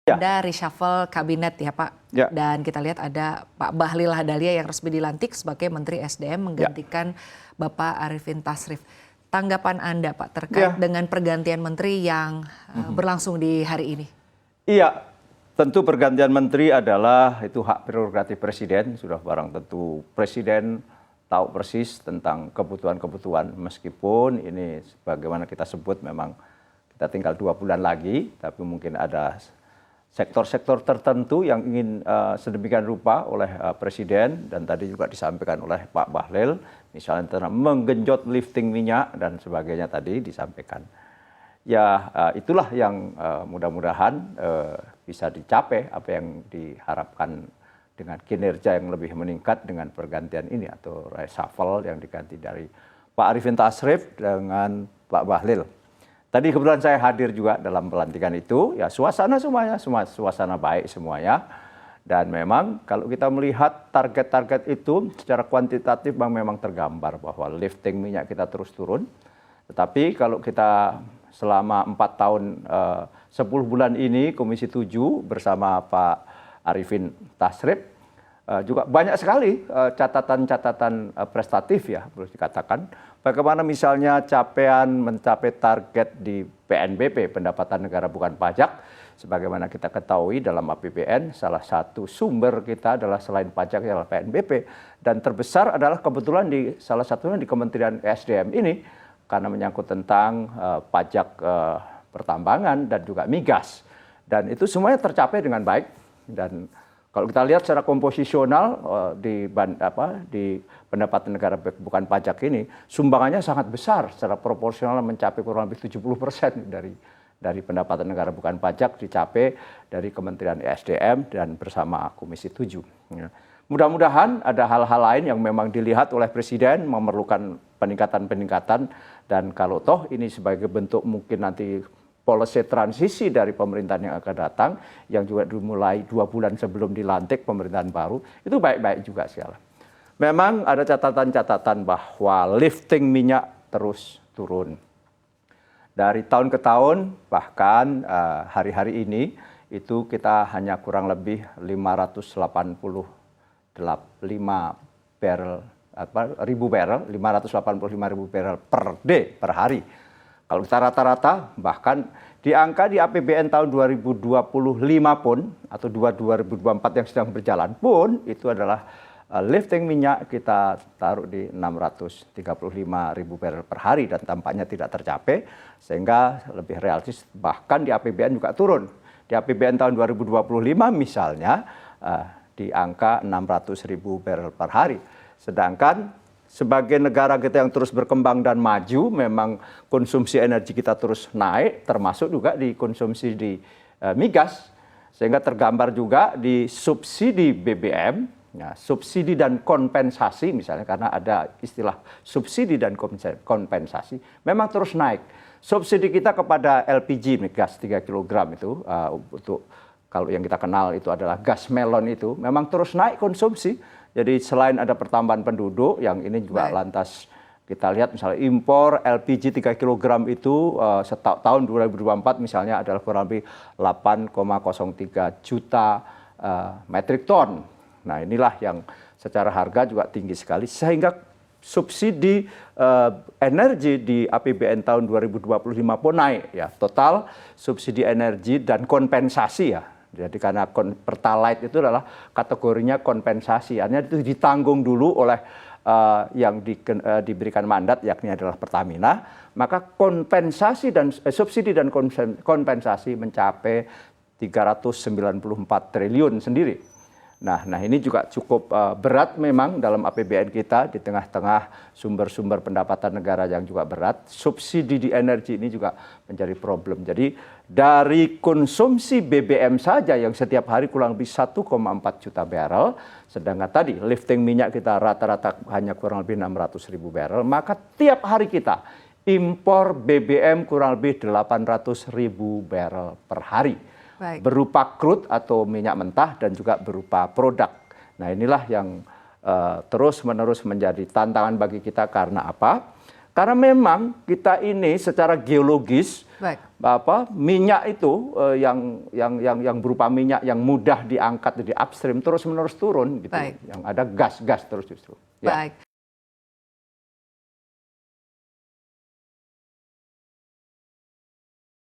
Ya. Ada reshuffle kabinet ya Pak, Ya. dan kita lihat ada Pak Bahlil Lahadalia yang resmi dilantik sebagai Menteri SDM menggantikan Bapak Arifin Tasrif. Tanggapan Anda Pak terkait dengan pergantian menteri yang berlangsung di hari ini? Iya, tentu pergantian menteri adalah itu hak prerogatif presiden, sudah barang tentu presiden tahu persis tentang kebutuhan-kebutuhan, meskipun ini sebagaimana kita sebut memang kita tinggal 2 bulan lagi, tapi mungkin ada sektor-sektor tertentu yang ingin sedemikian rupa oleh presiden, dan tadi juga disampaikan oleh Pak Bahlil, misalnya tentang menggenjot lifting minyak dan sebagainya tadi disampaikan. Ya itulah yang mudah-mudahan bisa dicapai apa yang diharapkan dengan kinerja yang lebih meningkat dengan pergantian ini atau reshuffle yang diganti dari Pak Arifin Tasrif dengan Pak Bahlil. Tadi kebetulan saya hadir juga dalam pelantikan itu, ya suasana semuanya, suasana baik semuanya. Dan memang kalau kita melihat target-target itu secara kuantitatif memang tergambar bahwa lifting minyak kita terus turun. Tetapi kalau kita selama 4 tahun 10 bulan ini Komisi 7 bersama Pak Arifin Tasrif juga banyak sekali catatan-catatan prestatif ya boleh dikatakan. Bagaimana misalnya capaian mencapai target di PNBP, pendapatan negara bukan pajak, sebagaimana kita ketahui dalam APBN salah satu sumber kita adalah selain pajak adalah PNBP, dan terbesar adalah kebetulan di salah satunya di Kementerian SDM ini karena menyangkut tentang pajak pertambangan dan juga migas, dan itu semuanya tercapai dengan baik. Dan kalau kita lihat secara komposisional di pendapatan negara bukan pajak ini, sumbangannya sangat besar secara proporsional mencapai kurang lebih 70% dari pendapatan negara bukan pajak dicapai dari Kementerian SDM dan bersama Komisi 7. Mudah-mudahan ada hal-hal lain yang memang dilihat oleh Presiden memerlukan peningkatan-peningkatan, dan kalau toh ini sebagai bentuk mungkin nanti policy transisi dari pemerintahan yang akan datang, yang juga dimulai 2 bulan sebelum dilantik pemerintahan baru, itu baik-baik juga segala. Memang ada catatan-catatan bahwa lifting minyak terus turun. Dari tahun ke tahun, bahkan hari-hari ini, itu kita hanya kurang lebih 585 ribu barrel per day, per hari. Kalau kita rata-rata, bahkan di angka di APBN tahun 2025 pun, atau 2024 yang sedang berjalan pun, itu adalah lifting minyak kita taruh di 635 ribu barrel per hari, dan tampaknya tidak tercapai, sehingga lebih realistis, bahkan di APBN juga turun. Di APBN tahun 2025 misalnya, di angka 600 ribu barrel per hari. Sedangkan sebagai negara kita yang terus berkembang dan maju, memang konsumsi energi kita terus naik, termasuk juga di konsumsi di migas, sehingga tergambar juga di subsidi BBM, ya, subsidi dan kompensasi misalnya, karena ada istilah subsidi dan kompensasi, memang terus naik. Subsidi kita kepada LPG, gas 3 kg itu, untuk kalau yang kita kenal itu adalah gas melon itu, memang terus naik konsumsi. Jadi selain ada pertambahan penduduk, yang ini juga lantas kita lihat misalnya impor LPG 3 kg itu tahun 2024 misalnya adalah kurang lebih 8,03 juta metrik ton. Nah inilah yang secara harga juga tinggi sekali, sehingga subsidi energi di APBN tahun 2025 pun naik ya. Total subsidi energi dan kompensasi ya. Jadi karena Pertalite itu adalah kategorinya kompensasi, artinya itu ditanggung dulu oleh yang diberikan mandat, yakni adalah Pertamina, maka kompensasi dan subsidi dan kompensasi mencapai 394 triliun sendiri. Nah ini juga cukup berat memang dalam APBN kita, di tengah-tengah sumber-sumber pendapatan negara yang juga berat. Subsidi di energi ini juga menjadi problem. Jadi dari konsumsi BBM saja yang setiap hari kurang lebih 1,4 juta barrel, sedangkan tadi lifting minyak kita rata-rata hanya kurang lebih 600 ribu barrel, maka tiap hari kita impor BBM kurang lebih 800 ribu barrel per hari. Baik. Berupa crude atau minyak mentah dan juga berupa produk. Nah inilah yang terus-menerus menjadi tantangan bagi kita. Karena apa? Karena memang kita ini secara geologis, Baik. minyak itu yang berupa minyak yang mudah diangkat di upstream terus-menerus turun gitu. Baik. Yang ada gas-gas terus justru. Ya. Baik.